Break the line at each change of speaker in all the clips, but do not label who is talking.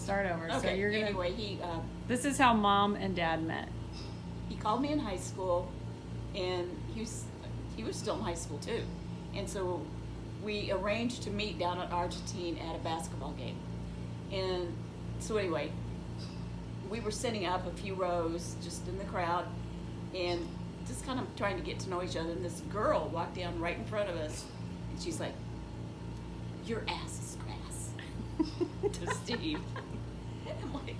start over.
Okay.
So you're gonna.
Anyway,
This is how Mom and Dad met.
he called me in high school, and he was still in high school too, and so we arranged to meet down at Argentine at a basketball game, and so anyway, we were sitting up a few rows just in the crowd, and just kind of trying to get to know each other. And this girl walked down right in front of us, and she's like, "Your ass is grass," to Steve. And I'm like,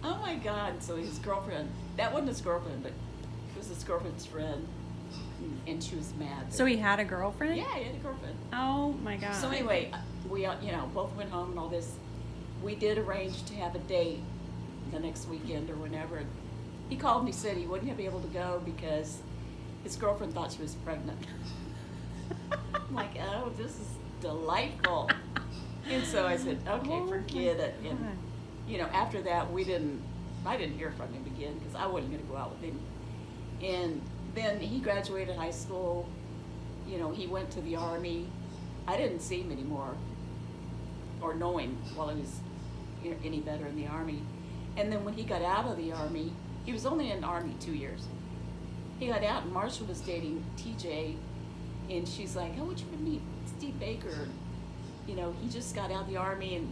oh my God. So his girlfriend, that wasn't his girlfriend, but it was his girlfriend's friend, and she was mad.
So he had a girlfriend?
Yeah, he had a girlfriend.
Oh my God.
So anyway, we both went home and all this. We did arrange to have a date the next weekend or whenever. He called me, said he wouldn't be able to go because his girlfriend thought she was pregnant. I'm like, oh, this is delightful. And so I said, okay, forget it. And after that, I didn't hear from him again because I wasn't going to go out with him. And then he graduated high school. He went to the Army. I didn't see him anymore or know him while he was any better in the Army. And then when he got out of the Army, he was only in the Army 2 years. He got out, and Marshall was dating TJ, and she's like, "I want you to meet Steve Baker." He just got out of the Army, and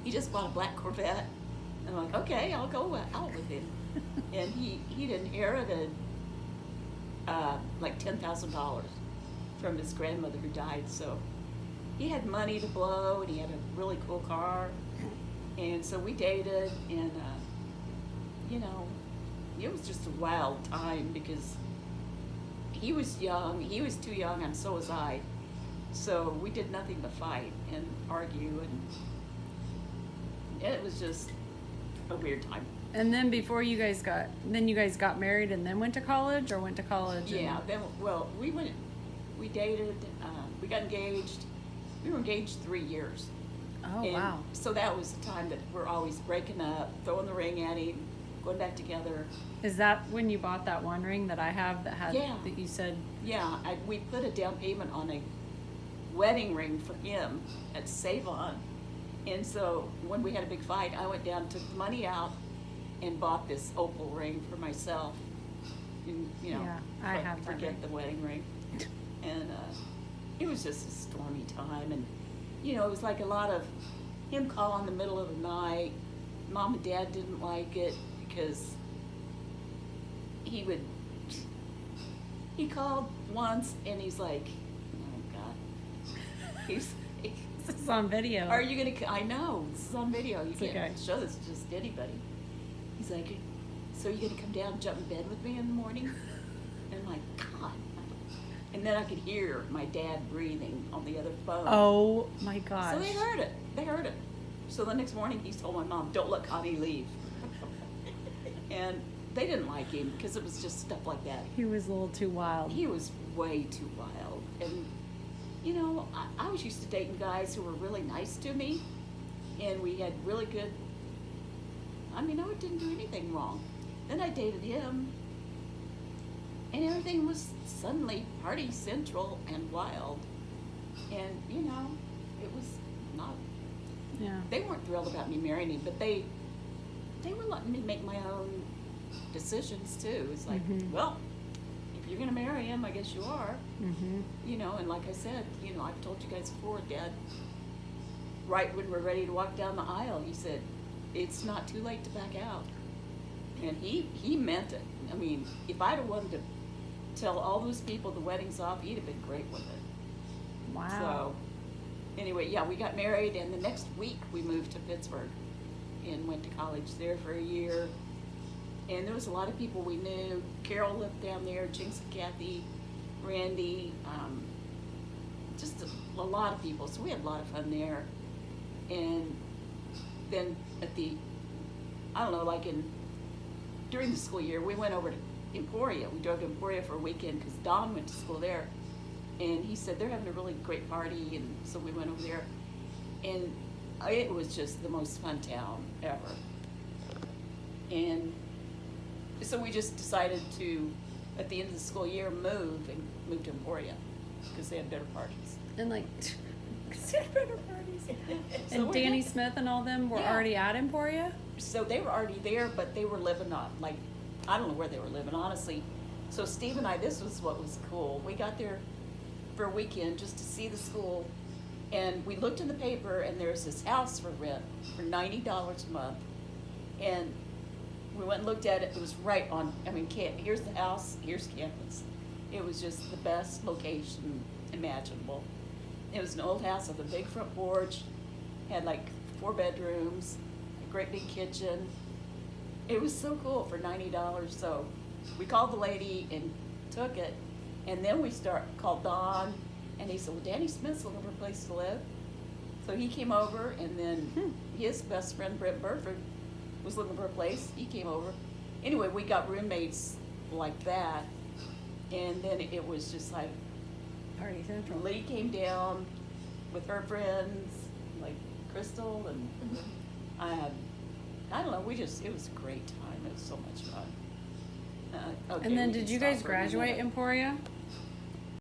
he just bought a black Corvette. And I'm like, okay, I'll go out with him. And he'd inherited like $10,000 from his grandmother who died. So he had money to blow, and he had a really cool car. And so we dated, and it was just a wild time because he was young, he was too young, and so was I. So we did nothing but fight and argue, and it was just a weird time.
And then you guys got married and then went to college, or went to college?
Yeah, we dated, we got engaged. We were engaged 3 years.
Oh,
and
wow.
So that was the time that we're always breaking up, throwing the ring at him, going back together.
Is that when you bought that one ring that I have that had, that you said?
Yeah, we put a down payment on a wedding ring for him at Save-On. And so when we had a big fight, I went down, took the money out, and bought this opal ring for myself. And,
I have that
forget
ring.
the wedding ring. And it was just a stormy time. And, it was like a lot of him calling in the middle of the night. Mom and Dad didn't like it because he called once, and he's like, oh God. He's like,
This is on video.
are you going to, I know, this is on video. You can't
okay.
show this to just anybody. He's like, so you going to come down and jump in bed with me in the morning? And I'm like, God. And then I could hear my dad breathing on the other phone.
Oh my gosh.
So they heard it. So the next morning he told my mom, don't let Connie leave. And they didn't like him because it was just stuff like that.
He was a little too wild.
He was way too wild. And, I was used to dating guys who were really nice to me. And we had really good, I didn't do anything wrong. Then I dated him. And everything was suddenly party central and wild. And, it was not,
Yeah.
they weren't thrilled about me marrying him, but they were letting me make my own decisions too. It's like, well, if you're going to marry him, I guess you are. And like I said, I've told you guys before, Dad, right when we're ready to walk down the aisle, he said, it's not too late to back out. And he meant it. If I'd have wanted to tell all those people the wedding's off, he'd have been great with it.
Wow.
So, anyway, yeah, we got married, and the next week we moved to Pittsburgh and went to college there for a year. And there was a lot of people we knew. Carol lived down there, Jinx and Kathy, Randy, just a lot of people. So we had a lot of fun there. And then during the school year, we went over to Emporia. We drove to Emporia for a weekend because Don went to school there. And he said they're having a really great party, and so we went over there. And it was just the most fun town ever. And so we just decided to, at the end of the school year, move to Emporia because they had better parties.
And because they had better parties.
So
And
we're
Danny
good.
Smith and all them were
Yeah.
already at Emporia?
So they were already there, but they were living on, like, I don't know where they were living, honestly. So Steve and I, this was what was cool. We got there for a weekend just to see the school, and we looked in the paper, and there's this house for rent for $90 a month. And we went and looked at it. It was right on, I mean, here's the house, here's campus. It was just the best location imaginable. It was an old house with a big front porch, had like 4 bedrooms, a great big kitchen. It was so cool for $90. So we called the lady and took it, and then we called Don, and he said, well, Danny Smith's looking for a place to live. So he came over, and then his best friend, Brent Burford, was looking for a place. He came over. Anyway, we got roommates like that, and then it was just like,
Party Central.
Lee came down with her friends, like Crystal, and I don't know, it was a great time. It was so much fun. Okay,
And then
we
did
can
you
stop
guys
for a minute.
graduate Emporia?